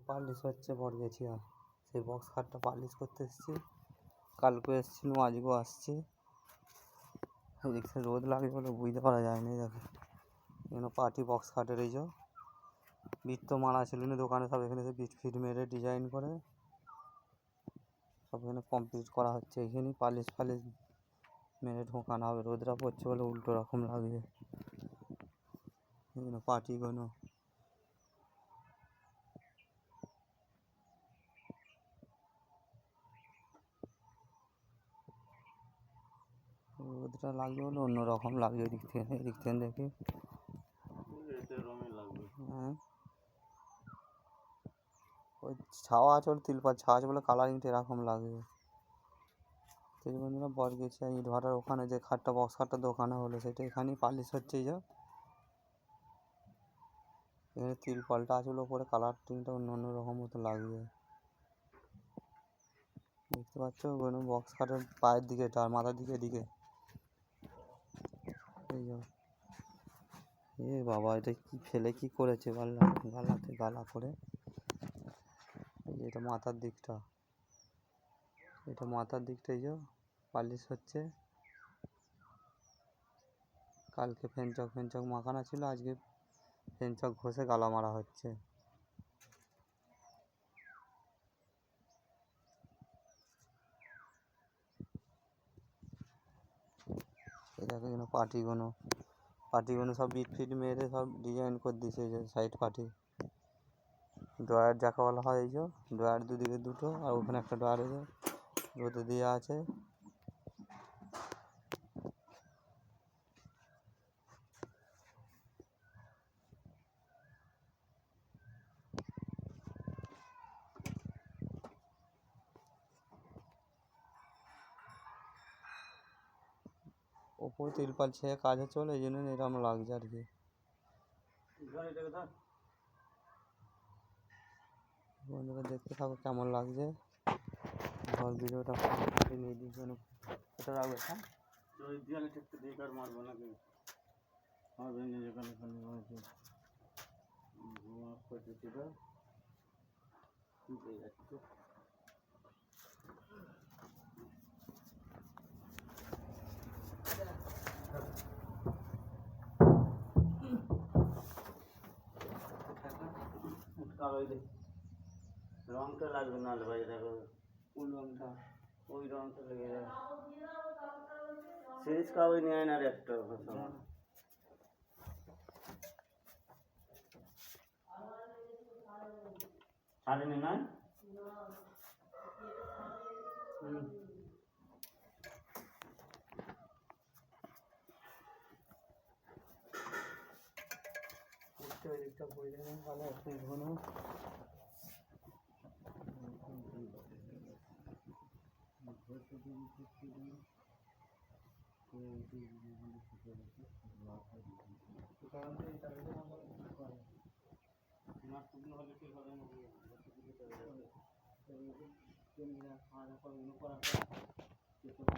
Polish হচ্ছে বরগেছিয়া, সেই box খাটটা পালিশ করতে এসেছি। কালকে এসেছিলাম, আজকেও আসছি। এদিকে রোদ লাগে বলে বুঝতে পারা যায়নি। দেখো এখানে পার্টি বক্স খাটের এই যে বিট তো মারা ছিল না দোকানে, সব এখানে বিট ফিট মেরে ডিজাইন করে সব এখানে কমপ্লিট করা হচ্ছে। এখানেই পালিশ ফালিশ মেরে ঢোকানো হবে। রোদরা পড়ছে বলে উল্টো রকম লাগবে। এখানে পার্টিগুলো রোদটা লাগবে বলে অন্যরকম লাগবে। এদিক থেকে দেখি। হ্যাঁ, ওই ছাওয়া আছে বলে, তিলপাল ছাওয়া আছে বলে কালারিংটা এরকম লাগবে। সেই জন্য বরগেছিয়া ইট ভাটার ওখানে যে খাটটা বক্স খাটটা দোকানে হলো, সেটা এখানেই পালিশ হচ্ছে। এই যে এখানে তিরপলটা আছে বলে ওপরে কালারটিংটা অন্য রকম মতো লাগবে। দেখতে পাচ্ছ ওখানে বক্স খাটের পায়ের দিকে আর মাথার দিকে এই যে এ বাবা, এটা কি ফেলে কি করেছে গালাতে গালা করে। এই যে এটা মাথার দিকটা, এই যে পালিশ হচ্ছে। কালকে ফেনচক মাখানো ছিল, আজকে ফেনচক ঘষে গালা মারা হচ্ছে। এই দেখো এখানে পার্টিগুলো সব বিট ফিট মেরে সব ডিজাইন করে দিয়েছে। এই যে সাইড পার্টি ড্রয়ার যাকে বলা হয়, এই যে ড্রয়ার দুদিকে দুটো, আর ওখানে একটা ড্রয়ার এই যে রোদে দেওয়া আছে। ওপরে তিরপাল ছেয়ে কাজ হচ্ছে বলে এই জন্য এরকম লাগছে আর কি। বন্ধুরা দেখতে থাকো কেমন লাগছে। ঘর ভিডিওটা নিয়ে দিই কেন এটা রাখবে। হ্যাঁ, ওই দেয়ালে ঠেকতে দিয়ে কার মারবো নাকি হবে না যেখানে যাচ্ছে। রংটা লাগবে নাহলে ভাই, দেখো কোন রংটা, ওই রংটা লেগে যাবে। সিরিজ কাগজ নিয়ে আয় না একটা ছাড়েনি না। ওই দিকটা পড়ে যাবে ভালো একটু ঘন। খাওয়া দাওয়া